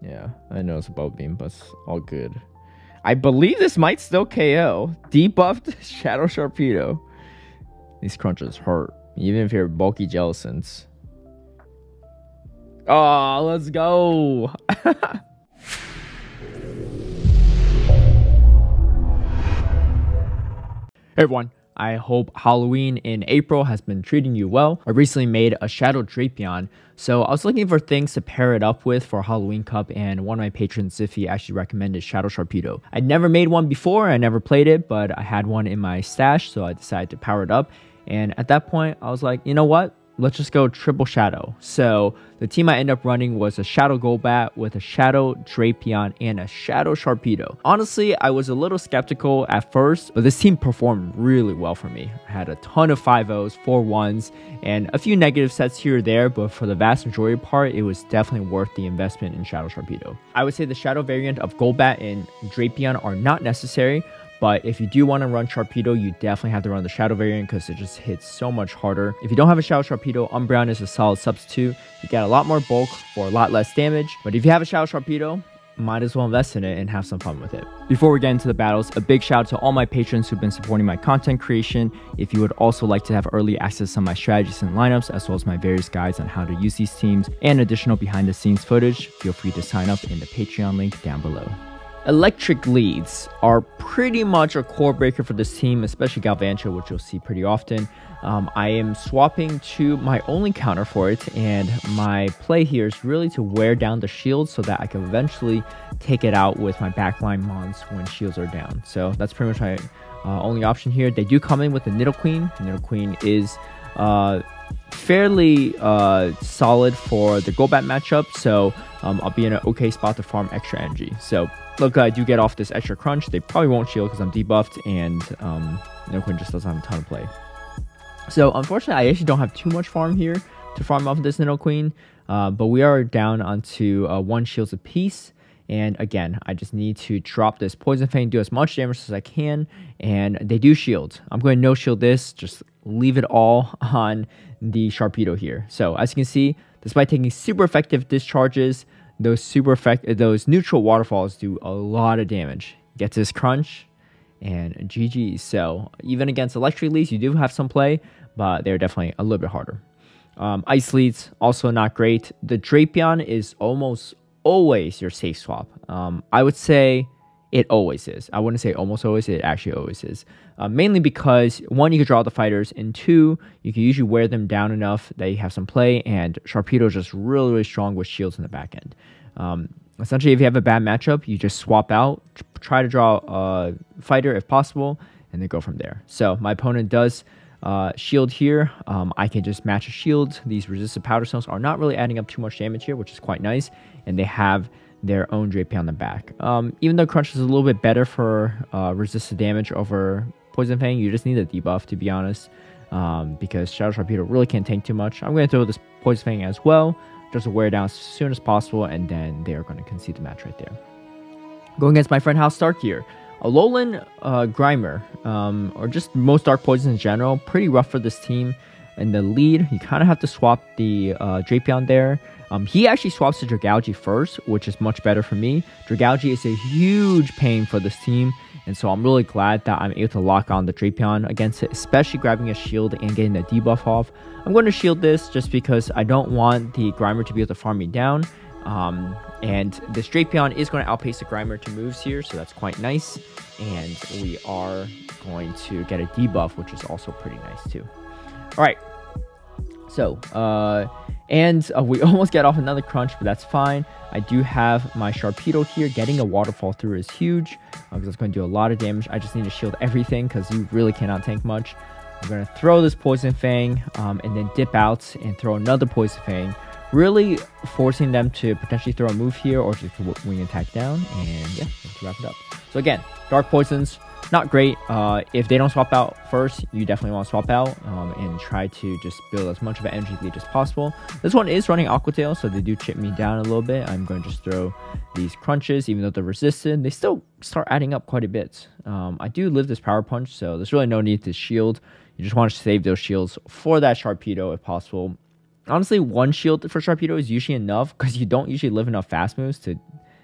Yeah, I know it's a Bubble Beam, but it's all good. I believe this might still KO. Debuffed Shadow Sharpedo. These crunches hurt, even if you're bulky Jellicents. Oh, let's go. Hey everyone, I hope Halloween in April has been treating you well. I recently made a Shadow Drapion, so I was looking for things to pair it up with for Halloween Cup, and one of my patrons, Ziffy, actually recommended Shadow Sharpedo. I'd never made one before, I never played it, but I had one in my stash, so I decided to power it up. And at that point, I was like, you know what? Let's just go triple Shadow. So the team I ended up running was a Shadow Golbat with a Shadow Drapion and a Shadow Sharpedo. Honestly, I was a little skeptical at first, but this team performed really well for me. I had a ton of 5-0s, 4-1s, and a few negative sets here or there, but for the vast majority part, it was definitely worth the investment in Shadow Sharpedo. I would say the Shadow variant of Golbat and Drapion are not necessary, but if you do want to run Sharpedo, you definitely have to run the Shadow variant because it just hits so much harder. If you don't have a Shadow Sharpedo, Umbreon is a solid substitute. You get a lot more bulk for a lot less damage. But if you have a Shadow Sharpedo, might as well invest in it and have some fun with it. Before we get into the battles, a big shout out to all my patrons who've been supporting my content creation. If you would also like to have early access to my strategies and lineups, as well as my various guides on how to use these teams and additional behind the scenes footage, feel free to sign up in the Patreon link down below. Electric leads are pretty much a core breaker for this team, especially Galvantula, which you'll see pretty often. I am swapping to my only counter for it, and my play here is really to wear down the shield so that I can eventually take it out with my backline mons when shields are down. So that's pretty much my only option here. They do come in with the Nidoqueen. The Nidoqueen is fairly solid for the Golbat matchup, so I'll be in an okay spot to farm extra energy. So look, I do get off this extra crunch. They probably won't shield because I'm debuffed, and Nidoqueen just doesn't have a ton of play. So unfortunately, I actually don't have too much farm here to farm off of this Nidoqueen, but we are down onto 1 shields apiece. And again, I just need to drop this Poison Fang, do as much damage as I can, and they do shield. I'm going to no-shield this, just leave it all on the Sharpedo here. So as you can see, despite taking super effective discharges, those neutral waterfalls do a lot of damage. Gets this crunch, and GG. So even against electric leads, you do have some play, but they're definitely a little bit harder. Ice leads, also not great. The Drapion is almost always your safe swap. I would say it always is. I wouldn't say almost always, it actually always is. Mainly because, 1, you can draw the fighters, and 2, you can usually wear them down enough that you have some play, and Sharpedo is just really, really strong with shields in the back end. Essentially, if you have a bad matchup, you just swap out, try to draw a fighter if possible, and then go from there. So my opponent does shield here. I can just match a shield. These resistant powder stones are not really adding up too much damage here, which is quite nice, and they have their own Drapion on the back. Even though Crunch is a little bit better for resistant damage over Poison Fang, you just need a debuff, to be honest, because Shadow Sharpedo really can't tank too much. I'm going to throw this Poison Fang as well, just to wear it down as soon as possible, and then they're going to concede the match right there. Going against my friend House Stark here. Alolan Grimer, or just most Dark Poisons in general, pretty rough for this team. In the lead, you kind of have to swap the Drapion there. He actually swaps to Dragalge first, which is much better for me. Dragalge is a huge pain for this team, and so I'm really glad that I'm able to lock on the Drapion against it, especially grabbing a shield and getting the debuff off. I'm going to shield this just because I don't want the Grimer to be able to farm me down. And this Drapion is going to outpace the Grimer to moves here, so that's quite nice. And we are going to get a debuff, which is also pretty nice too. All right. So, we almost get off another crunch, but that's fine. I do have my Sharpedo here. Getting a waterfall through is huge, because it's going to do a lot of damage. I just need to shield everything, because you really cannot tank much. I'm going to throw this Poison Fang, and then dip out and throw another Poison Fang, really forcing them to potentially throw a move here, or just wing attack down, and yeah, let's wrap it up. So again, Dark Poisons, not great. If they don't swap out first, you definitely want to swap out and try to just build as much of an energy lead as possible. This one is running Aqua Tail, so they do chip me down a little bit. I'm going to just throw these crunches, even though they're resistant. They still start adding up quite a bit. I do live this Power Punch, so there's really no need to shield. You just want to save those shields for that Sharpedo if possible. Honestly, 1 shield for Sharpedo is usually enough because you don't usually live enough fast moves to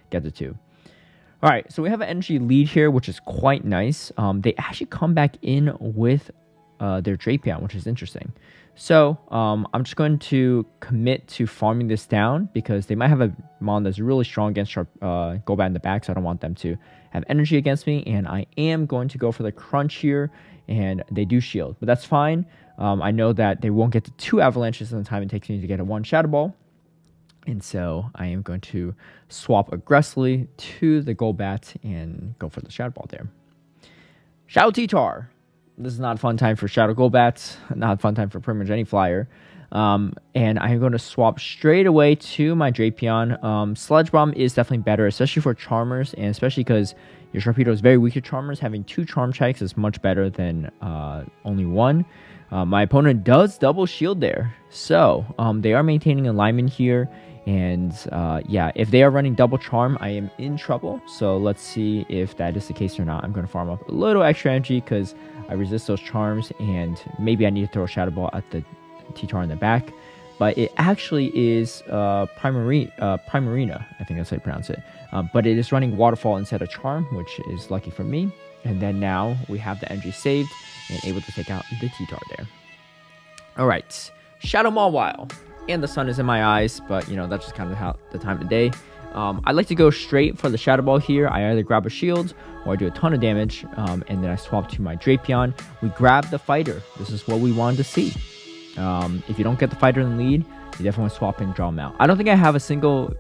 get the 2. All right, so we have an energy lead here, which is quite nice. They actually come back in with their Drapion, which is interesting. So I'm just going to commit to farming this down because they might have a Mon that's really strong against Golbat in the back, so I don't want them to have energy against me. And I am going to go for the crunch here, and they do shield, but that's fine. I know that they won't get to 2 avalanches in the time it takes me to get a 1 Shadow Ball. And so I am going to swap aggressively to the Golbat and go for the Shadow Ball there. Shadow T-Tar. This is not a fun time for Shadow Golbat. Not a fun time for pretty much any flyer. And I'm going to swap straight away to my Drapion. Sludge Bomb is definitely better, especially for Charmers. And especially because your Sharpedo is very weak to Charmers. Having 2 Charm Checks is much better than only 1. My opponent does double shield there. So they are maintaining alignment here. And yeah, if they are running double charm, I am in trouble. So let's see if that is the case or not. I'm going to farm up a little extra energy because I resist those charms. And maybe I need to throw a Shadow Ball at the T-Tar in the back. But it actually is Primarina. I think that's how you pronounce it. But it is running Waterfall instead of Charm, which is lucky for me. And then now we have the energy saved and able to take out the T-Tar there. All right, Shadow Mawile. And the sun is in my eyes, but you know, that's just kind of how the time of day. I like to go straight for the Shadow Ball here. I either grab a shield or I do a ton of damage, and then I swap to my Drapion. We grab the fighter. This is what we wanted to see. If you don't get the fighter in the lead, you definitely want to swap and draw him out. I don't think I have a single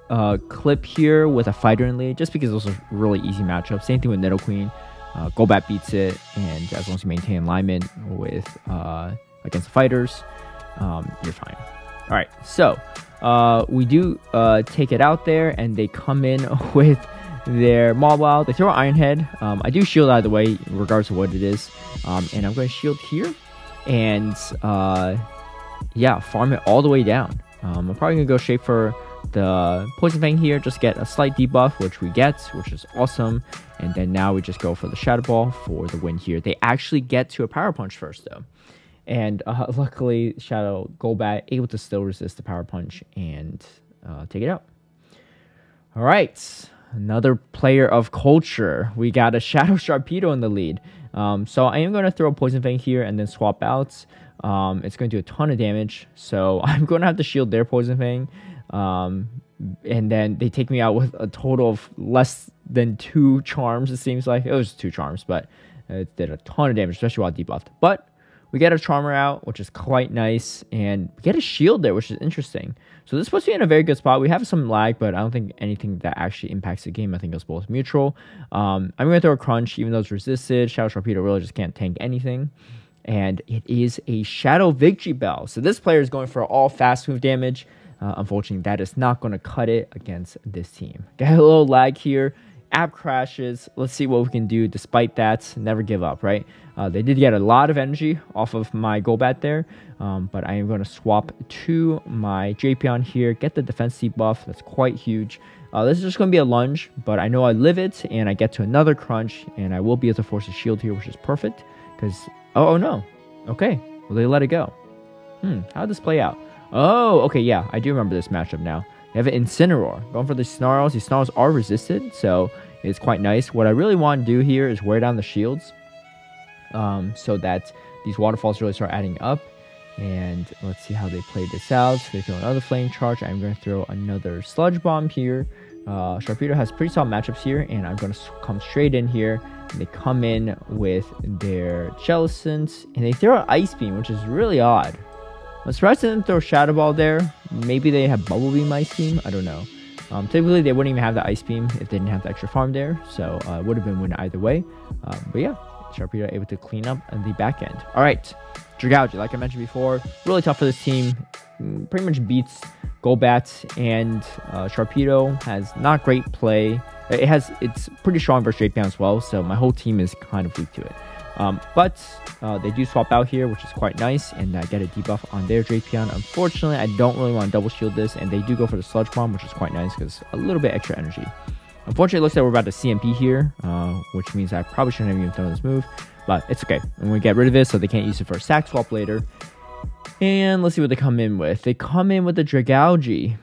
clip here with a fighter in the lead, just because those are really easy matchups. Same thing with Nidoqueen. Golbat beats it, and as long as you maintain alignment with against the fighters, you're fine. All right, so we do take it out there, and they come in with their Mawile. They throw Iron Head. I do shield out of the way, regardless of what it is. And I'm going to shield here, and yeah, farm it all the way down. I'm probably going to go straight for the Poison Fang here, just get a slight debuff, which we get, which is awesome. And then now we just go for the Shadow Ball for the win here. They actually get to a Power Punch first, though. And luckily, Shadow Golbat able to still resist the Power Punch and take it out. All right, another player of culture. We got a Shadow Sharpedo in the lead. So I am going to throw a Poison Fang here and then swap out. It's going to do a ton of damage. So I'm going to have to shield their Poison Fang. And then they take me out with a total of less than 2 charms, it seems like. It was 2 charms, but it did a ton of damage, especially while debuffed. But we get a Charmer out, which is quite nice, and we get a shield there, which is interesting. So this puts me in a very good spot. We have some lag, but I don't think anything that actually impacts the game. I think it's both mutual. I'm going to throw a Crunch, even though it's resisted. Shadow Sharpedo really just can't tank anything. And it is a Shadow Victory Bell. So this player is going for all fast move damage. Unfortunately, that is not going to cut it against this team. Got a little lag here. App crashes. Let's see what we can do despite that. Never give up, right? They did get a lot of energy off of my Golbat there, but I am going to swap to my Drapion here, get the defense debuff. That's quite huge. This is just going to be a lunge, but I know I live it, and I get to another crunch, and I will be able to force a shield here, which is perfect, because... Oh, no. Okay. Well, they let it go. How did this play out? Oh, okay, yeah. I do remember this matchup now. They have an Incineroar. Going for the Snarls. These Snarls are resisted, so it's quite nice. What I really want to do here is wear down the shields so that these waterfalls really start adding up. And let's see how they play this out. So they throw another Flame Charge. I'm going to throw another Sludge Bomb here. Sharpedo has pretty solid matchups here, and I'm going to come straight in here. And they come in with their Jellicent, and they throw an Ice Beam, which is really odd. I'm surprised they didn't throw Shadow Ball there. Maybe they have Bubble Beam Ice Beam. I don't know. Typically, they wouldn't even have the Ice Beam if they didn't have the extra farm there. So it would have been win either way. But yeah, Sharpedo able to clean up the back end. All right, Dragalge, like I mentioned before, really tough for this team. Pretty much beats Golbat, and Sharpedo has not great play. It's pretty strong versus Drapion as well, so my whole team is kind of weak to it. But they do swap out here, which is quite nice, and I get a debuff on their Drapion. Unfortunately, I don't really want to double shield this, and they do go for the Sludge Bomb, which is quite nice because a little bit extra energy. Unfortunately, it looks like we're about to CMP here, which means I probably shouldn't have even thrown this move, but it's okay. I'm going to get rid of it so they can't use it for a sack swap later. And let's see what they come in with. They come in with the Dragalge.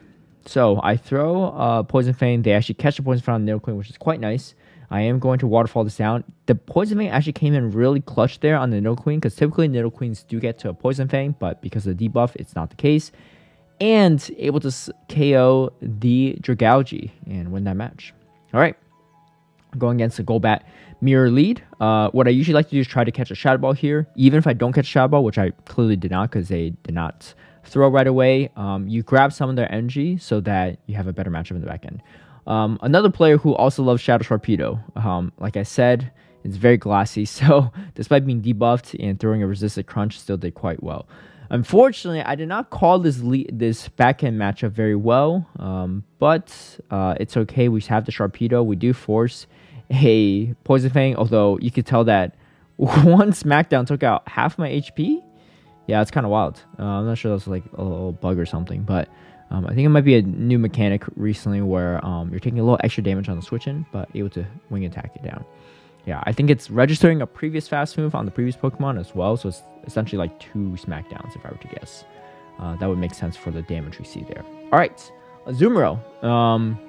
So I throw Poison Fang. They actually catch the Poison Fang on Nidoqueen, which is quite nice. I am going to Waterfall this down. The Poison Fang actually came in really clutch there on the Nidoqueen, because typically Nidoqueens do get to a Poison Fang, but because of the debuff, it's not the case. And able to KO the Dragalge and win that match. All right. Going against the Golbat mirror lead. What I usually like to do is try to catch a Shadow Ball here. Even if I don't catch a Shadow Ball, which I clearly did not because they did not throw right away, you grab some of their energy so that you have a better matchup in the back end. Another player who also loves Shadow Sharpedo. Like I said, it's very glassy, so despite being debuffed and throwing a resisted crunch, still did quite well. Unfortunately, I did not call this back-end matchup very well, but it's okay. We have the Sharpedo. We do force a Poison Fang, although you could tell that one Smackdown took out half my HP. Yeah, it's kind of wild. I'm not sure that's like a little bug or something, but I think it might be a new mechanic recently where you're taking a little extra damage on the switch-in, but able to wing attack it down. Yeah, I think it's registering a previous fast move on the previous Pokemon as well, so it's essentially like 2 Smackdowns, if I were to guess. That would make sense for the damage we see there. All right, Azumarill.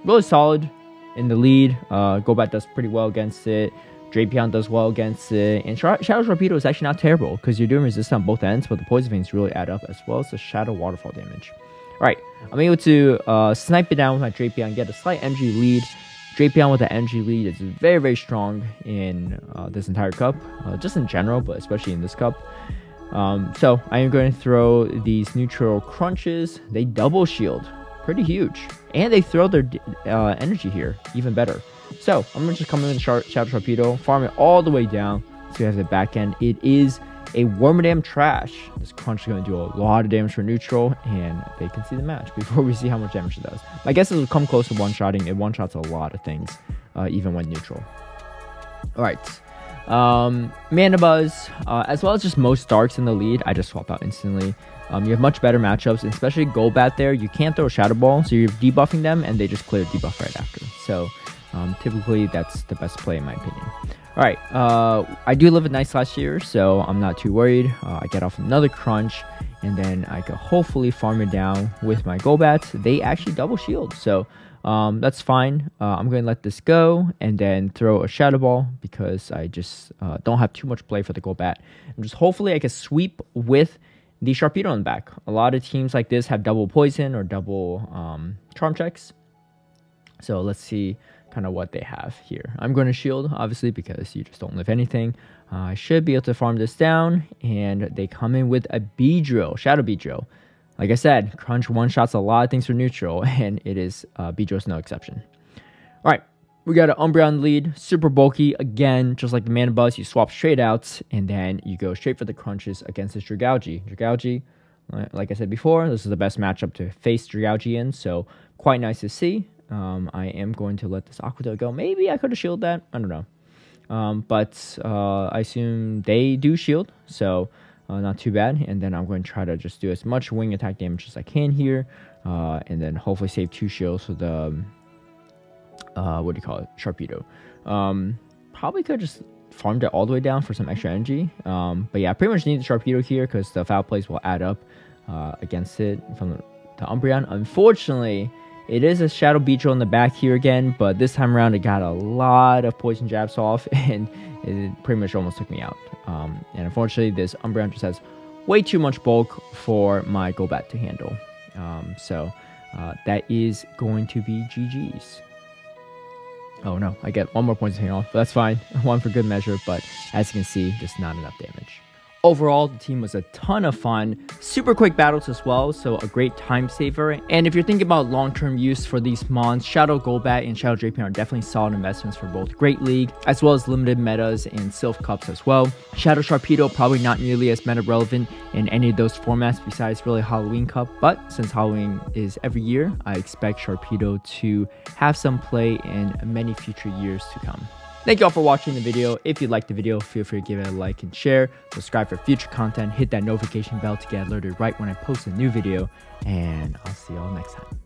Really solid in the lead. Golbat does pretty well against it. Drapion does well against it. And Shadow Sharpedo is actually not terrible, because you're doing resist on both ends, but the Poison Fangs really add up as well as the Shadow Waterfall damage. All right, I'm able to snipe it down with my Drapion, get a slight energy lead. Drapion with the energy lead is very, very strong in this entire cup, just in general, but especially in this cup. So I am going to throw these neutral crunches. They double shield, pretty huge, and they throw their energy here, even better. So I'm going to just come in with Shadow Sharpedo, farm it all the way down so we have the back end. It is a Wormadam Trash. This crunch is going to do a lot of damage for neutral, and they can see the match before we see how much damage it does. My guess is it'll come close to one-shotting. It one-shots a lot of things, even when neutral. All right. Mandibuzz, as well as just most Darks in the lead, I just swap out instantly. You have much better matchups, especially Golbat there. You can't throw a Shadow Ball, so you're debuffing them, and they just clear debuff right after. So typically, that's the best play in my opinion. All right, I do live a nice last year, so I'm not too worried. I get off another crunch, and then I can hopefully farm it down with my Golbats. They actually double shield, so that's fine. I'm going to let this go and then throw a Shadow Ball because I just don't have too much play for the Golbat. And just hopefully I can sweep with the Sharpedo on the back. A lot of teams like this have double poison or double charm checks. So let's see kind of what they have here. I'm going to shield, obviously, because you just don't live anything. I should be able to farm this down, and they come in with a Beedrill, Shadow Beedrill. Like I said, crunch one-shots a lot of things for neutral, and it is Beedrill's no exception. All right, we got an Umbreon lead, super bulky. Again, just like the Mandibuzz, you swap straight out, and then you go straight for the crunches against this Dragalge. Dragalge, like I said before, this is the best matchup to face Dragalge in, so quite nice to see. I am going to let this Aqua go. Maybe I could have shielded that. I don't know. But I assume they do shield, so not too bad. And then I'm going to try to just do as much wing attack damage as I can here, and then hopefully save 2 shields for the what do you call it, Sharpedo. Probably could have just farmed it all the way down for some extra energy. But yeah, I pretty much need the Sharpedo here because the foul plays will add up against it from the Umbreon. Unfortunately, it is a Shadow Beedrill in the back here again, but this time around it got a lot of poison jabs off, and it pretty much almost took me out. And unfortunately, this Umbreon just has way too much bulk for my Golbat to handle. So that is going to be GG's. Oh no, I get 1 more point to hang off, but that's fine. 1 for good measure, but as you can see, just not enough damage. Overall, the team was a ton of fun, super quick battles as well, so a great time saver. And if you're thinking about long-term use for these mons, Shadow Golbat and Shadow Drapion are definitely solid investments for both Great League, as well as limited metas and Sylph Cups as well. Shadow Sharpedo probably not nearly as meta relevant in any of those formats besides really Halloween Cup, but since Halloween is every year, I expect Sharpedo to have some play in many future years to come. Thank you all for watching the video. If you liked the video, feel free to give it a like and share. Subscribe for future content. Hit that notification bell to get alerted right when I post a new video. And I'll see you all next time.